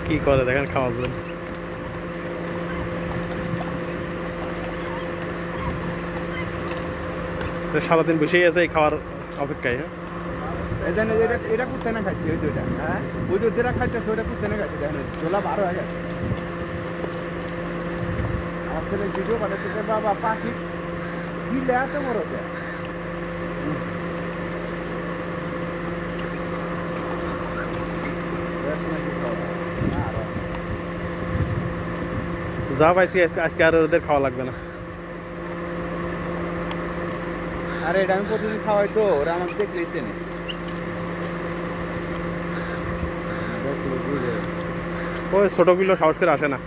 কি করে দেখেন খাওয়ার জন্য। সারাদিন বসেই আছে এই খাওয়ার অপেক্ষায়। হ্যাঁ, এটা কুত্তে না খাইছি ওই দুইটা, হ্যাঁ ওই যে যেটা খাইতেছে ওইটা কুত্তে না খাইছে, দেখেন ঝোলা বার হয়ে গেছে। আমার ছেলে ভিডিও পাঠাচ্ছে, বাবা পাখি দিলে এত বড় কে। যা পাইছি আজকে আর ওদের খাওয়া লাগবে না। আরে এটা আমি প্রতিদিন খাওয়াই তো, ওরা আমাকে দেখলেই চেনে। ওই ছোটগুলো সাহস করে আসে না।